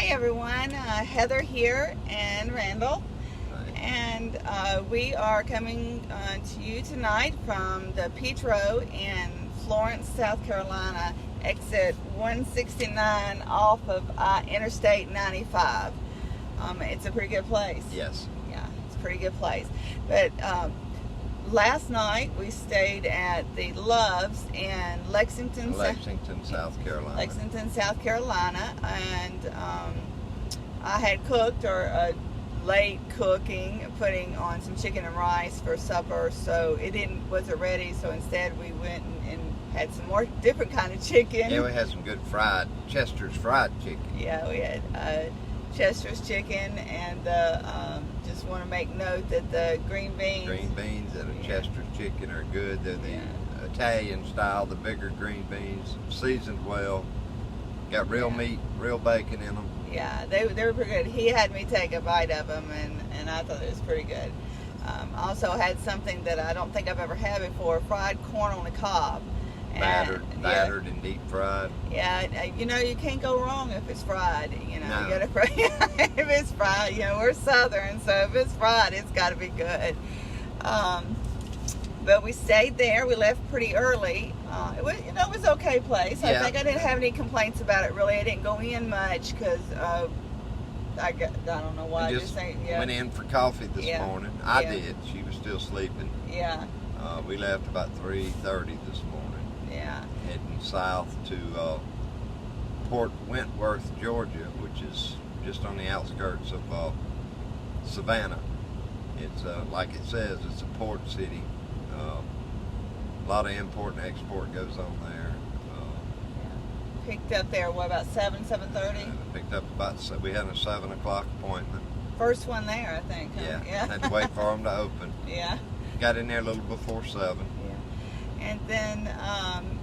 Hi everyone, Heather here and Randall, Right. and we are coming to you tonight from the Petro in Florence, South Carolina, exit 169 off of Interstate 95. It's a pretty good place. Yes. Yeah, it's a pretty good place. But last night we stayed at the Loves in Lexington, South Carolina. Lexington, South Carolina, and I had cooked or late cooking, putting on some chicken and rice for supper. So it wasn't ready. So instead we went and had some more different kind of chicken. Yeah, we had some good Chester's fried chicken. Yeah, we had Chester's chicken, and just want to make note that the green beans And a Chester's chicken are good. They're the Italian style, the bigger green beans, seasoned well. Got real meat, real bacon in them. Yeah, they were pretty good. He had me take a bite of them, and I thought it was pretty good. Also had something that I don't think I've ever had before, fried corn on the cob. Battered and deep fried. Yeah, you can't go wrong if it's fried. No. You gotta fry. If it's fried, we're Southern, so if it's fried, it's got to be good. But we stayed there. We left pretty early. It was okay place. Yeah. I think I didn't have any complaints about it really. I didn't go in much because I don't know why. We just went in for coffee this morning. I did. She was still sleeping. Yeah. We left about 3:30 this morning. Yeah. Heading south to Port Wentworth, Georgia, which is just on the outskirts of Savannah. It's like it says, it's a port city. A lot of import and export goes on there. Picked up there, what, about 7:30? Picked up we had a 7 o'clock appointment. First one there, I think. Huh? Yeah. Had to wait for them to open. Yeah. Got in there a little before 7. Yeah. And then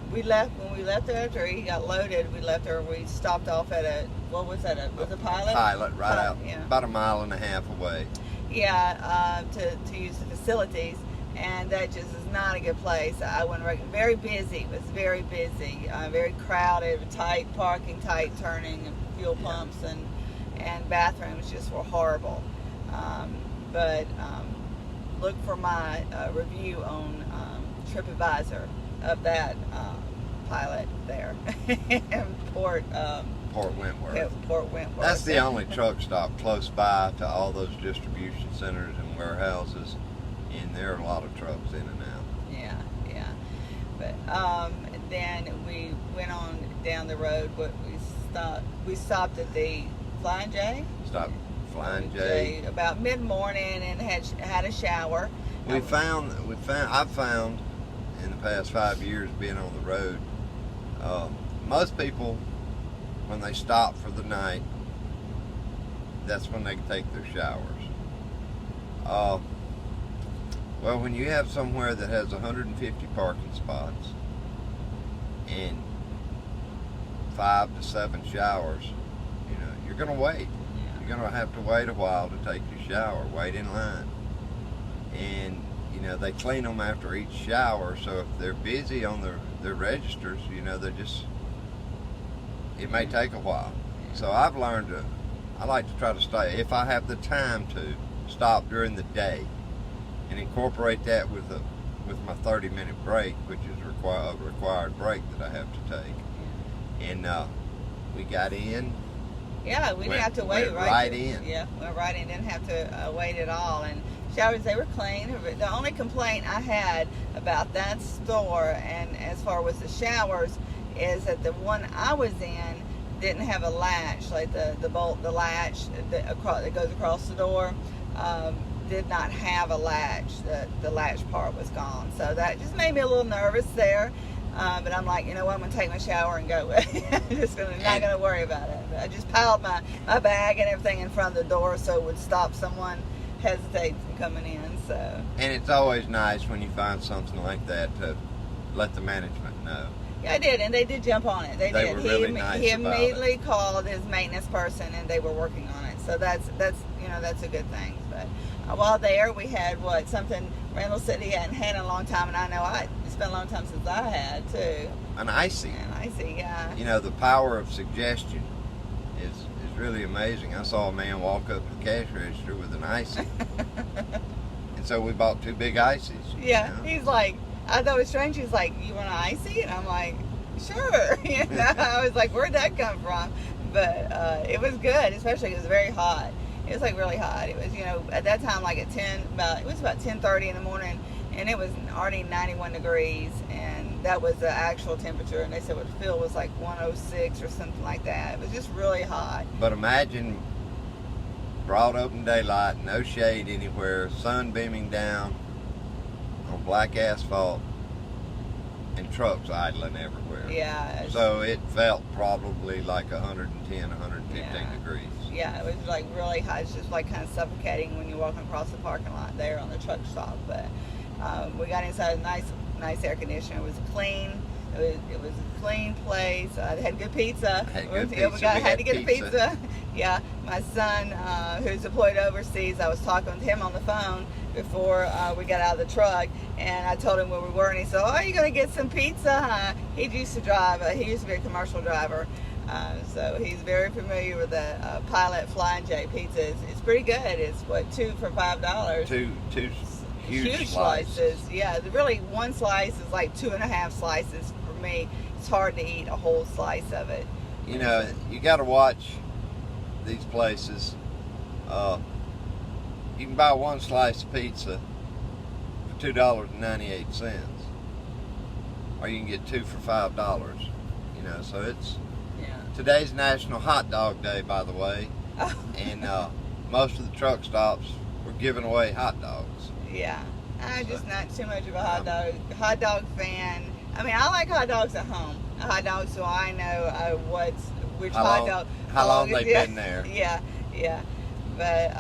when we left there after he got loaded, we stopped off at was a Pilot? Pilot, right out, yeah. about 1.5 miles away. Yeah, to use the facilities. And that just is not a good place. I went very busy. It was very busy, very crowded, tight parking, tight turning, and fuel pumps and bathrooms just were horrible. But look for my review on TripAdvisor of that Pilot there in Port Wentworth. Port Wentworth. That's the only truck stop close by to all those distribution centers and warehouses. And there are a lot of trucks in and out. Yeah. But then we went on down the road. But we stopped at the Flying J. Stopped Flying J about mid-morning and had a shower. I've found in the past 5 years being on the road, most people, when they stop for the night, that's when they take their showers. Well, when you have somewhere that has 150 parking spots and 5 to 7 showers, you're going to wait. Yeah. You're going to have to wait a while to take your shower, wait in line. And, they clean them after each shower, so if they're busy on their registers, it may take a while. So I've learned I like to try to stay, if I have the time to, stop during the day and incorporate that with my 30-minute break, which is a required break that I have to take. And we got in. Yeah, we didn't have to wait. Right in. Yeah, went right in. Didn't have to wait at all. And showers, they were clean. The only complaint I had about that store, and as far as the showers, is that the one I was in didn't have a latch, like the latch that goes across the door. Did not have a latch. The latch part was gone, so that just made me a little nervous there. But I'm like, what, I'm gonna take my shower and go. Not gonna worry about it. I just piled my bag and everything in front of the door so it would stop someone hesitating from coming in. So. And it's always nice when you find something like that to let the management know. Yeah, I did, and they did jump on it. They did. Were really nice he about immediately it. called his maintenance person, and they were working on it. So that's a good thing. But while there, we had something Randall said he hadn't had in a long time, and I know it's been a long time since I had too. An icy. Yeah. The power of suggestion is really amazing. I saw a man walk up to the cash register with an icy. And so we bought 2 big ices. Yeah, you know? he's like, I thought it was strange. He's like, you want an icy? And I'm like, sure. You know, I was like, where'd that come from? But it was good, especially it was very hot. It was like really hot. It was, you know, at that time, like at it was about 10:30 in the morning, and it was already 91 degrees, and that was the actual temperature. And they said what the feel was like 106 or something like that. It was just really hot. But imagine broad open daylight, no shade anywhere, sun beaming down on black asphalt, and trucks idling everywhere. Yeah. So it felt probably like 110, 115 degrees. Yeah, it was like really hot. It's just like kind of suffocating when you're walking across the parking lot there on the truck stop. But we got inside a nice air conditioner. It was clean. It was a clean place. They had good pizza. Had to get a pizza. Yeah, my son, who's deployed overseas, I was talking with him on the phone before we got out of the truck, and I told him where we were, and he said, "Oh, you're gonna get some pizza?" Huh? He used to drive. He used to be a commercial driver. So he's very familiar with the Pilot Flying J pizza. It's pretty good. It's what, 2 for $5. Two huge slices. Yeah, really one slice is like 2.5 slices for me. It's hard to eat a whole slice of it. You know, you got to watch these places. You can buy 1 slice of pizza for $2.98, or you can get 2 for $5. You know, so it's. Today's National Hot Dog Day, by the way, and most of the truck stops were giving away hot dogs. Yeah, I'm just not too much of a hot dog fan. I mean, I like hot dogs at home. Hot dogs, so I know which hot dog. How long they've been there? Yeah. But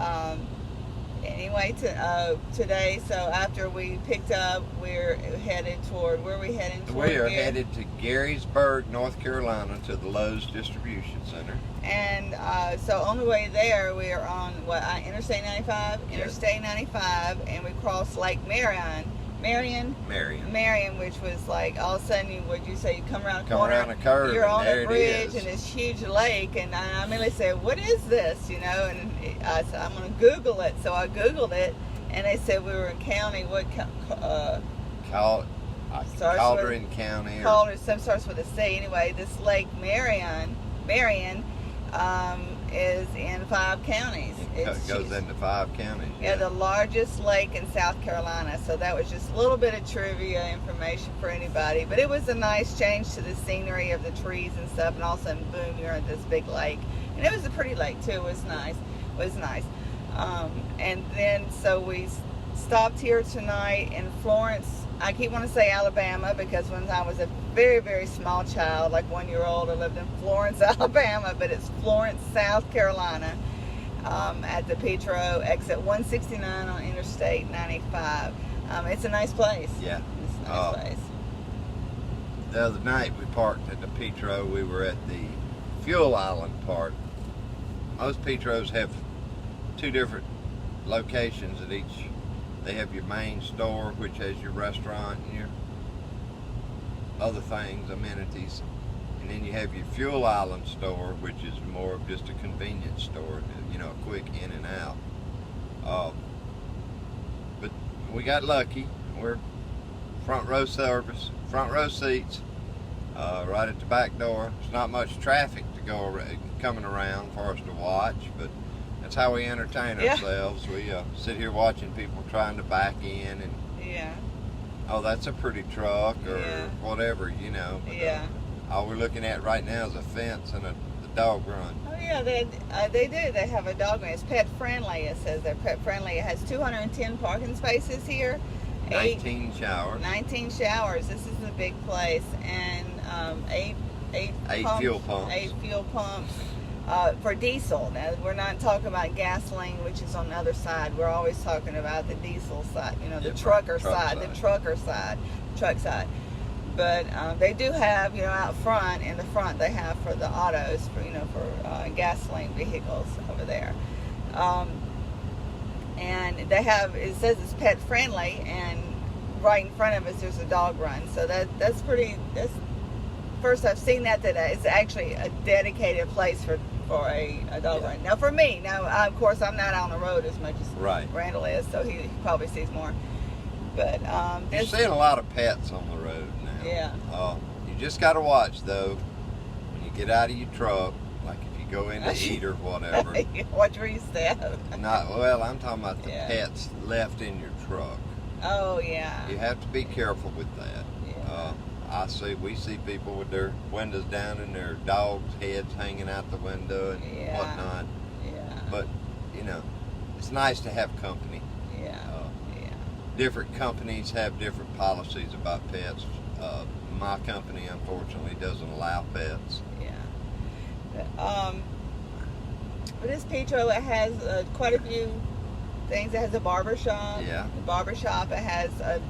anyway, today, so after we picked up, we're headed toward, where are we heading toward? We are headed to Garysburg, North Carolina, to the Lowe's Distribution Center. And so on the way there, we are on Interstate 95? Yes. Interstate 95, and we crossed Lake Marion, which was like, all of a sudden, you come around a corner, around a curve, you're on a bridge, and and this huge lake, and I immediately said, what is this, you know, and I said, I'm going to Google it, so I Googled it, and they said we were in county, Calderon County. Some starts with a C. Anyway, this Lake Marion, is in 5 counties. It goes into 5 counties. Yeah, the largest lake in South Carolina. So that was just a little bit of trivia information for anybody. But it was a nice change to the scenery of the trees and stuff. And all of a sudden, boom, you're at this big lake. And it was a pretty lake, too. It was nice. And then, so we stopped here tonight in Florence. I keep wanting to say Alabama because when I was a very, very small child, like 1-year-old, I lived in Florence, Alabama, but it's Florence, South Carolina, at the Petro, exit 169 on Interstate 95. It's a nice place. Yeah. It's a nice place. The other night we parked at the Petro. We were at the Fuel Island part. Most Petros have 2 different locations at each. They have your main store, which has your restaurant and your other things, amenities. And then you have your Fuel Island store, which is more of just a convenience store, you know, quick in and out. But we got lucky. We're front row service, front row seats, right at the back door. There's not much traffic to go coming around for us to watch, but that's how we entertain ourselves. We sit here watching people trying to back in and oh, that's a pretty truck or whatever, you know. But, all we're looking at right now is a fence and the dog run. Oh yeah, they do. They have a dog run. It's pet friendly. It says they're pet friendly. It has 210 parking spaces here. 19 showers. 19 showers. This is a big place, and 8 fuel pumps. 8 fuel pumps. For diesel. Now, we're not talking about gasoline, which is on the other side. We're always talking about the diesel side, you know, the truck side. But they do have, you know, out front, in the front, they have for the autos, for, you know, for gasoline vehicles over there. And they have, it says it's pet friendly, and right in front of us there's a dog run. So that's pretty first I've seen that it's actually a dedicated place for a dog run. Now for me, of course I'm not on the road as much as Randall is, so he probably sees more. But you're seeing a lot of pets on the road now. Yeah. You just got to watch though when you get out of your truck, like if you go in to eat or whatever. Watch where you step. I'm talking about the pets left in your truck. Oh yeah. You have to be careful with that. Yeah. We see people with their windows down and their dogs' heads hanging out the window and whatnot. Yeah. But it's nice to have company. Yeah. Different companies have different policies about pets. My company, unfortunately, doesn't allow pets. Yeah. But this Petro, it has quite a few things. It has a barber shop. Yeah. The barber shop. It has a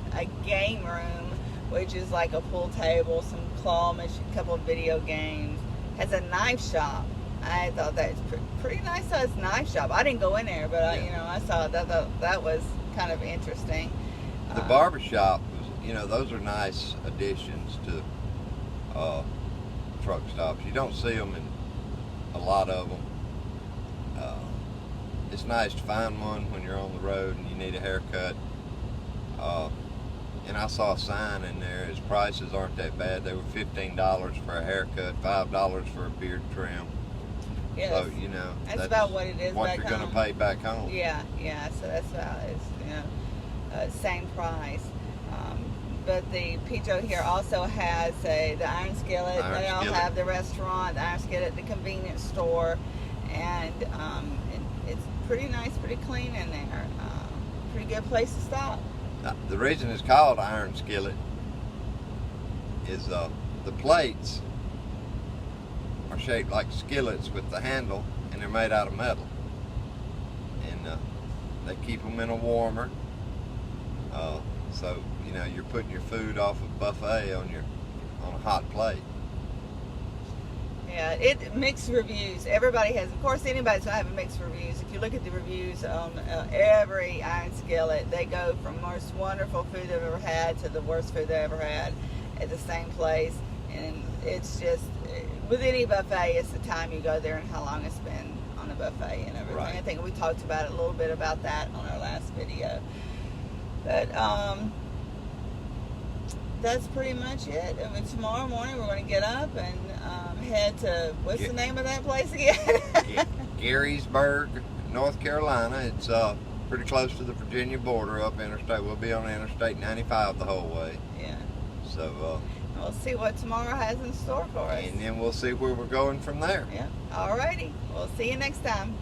game room, which is like a pool table, some claw machine, a couple of video games. Has a knife shop. I thought that was pretty nice sized knife shop. I didn't go in there, but I saw it. That was kind of interesting. The barber shop was, those are nice additions to truck stops. You don't see them in a lot of them. It's nice to find one when you're on the road and you need a haircut. And I saw a sign in there. His prices aren't that bad. They were $15 for a haircut, $5 for a beard trim. Yes. So that's about what it is. What back you're home. going to pay back home. Yeah. So that's about it's same price. But the Petro here also has the iron skillet. They all have the restaurant, the iron skillet, the convenience store, and it's pretty nice, pretty clean in there. Pretty good place to stop. The reason it's called iron skillet is the plates are shaped like skillets with the handle, and they're made out of metal. And they keep them in a warmer. So you're putting your food off a buffet on a hot plate. Yeah, it mixed reviews. Everybody has, of course, anybody's gonna have mixed reviews. If you look at the reviews on every iron skillet, they go from most wonderful food they've ever had to the worst food they ever had at the same place. And it's just with any buffet, it's the time you go there and how long it's been on the buffet and everything. Right. I think we talked about it a little bit about that on our last video. But that's pretty much it. I mean, tomorrow morning we're going to get up and head to, what's the name of that place again? Garysburg, North Carolina. It's pretty close to the Virginia border up interstate. We'll be on Interstate 95 the whole way. Yeah. So we'll see what tomorrow has in store for us. And then we'll see where we're going from there. Yeah. Alrighty. We'll see you next time.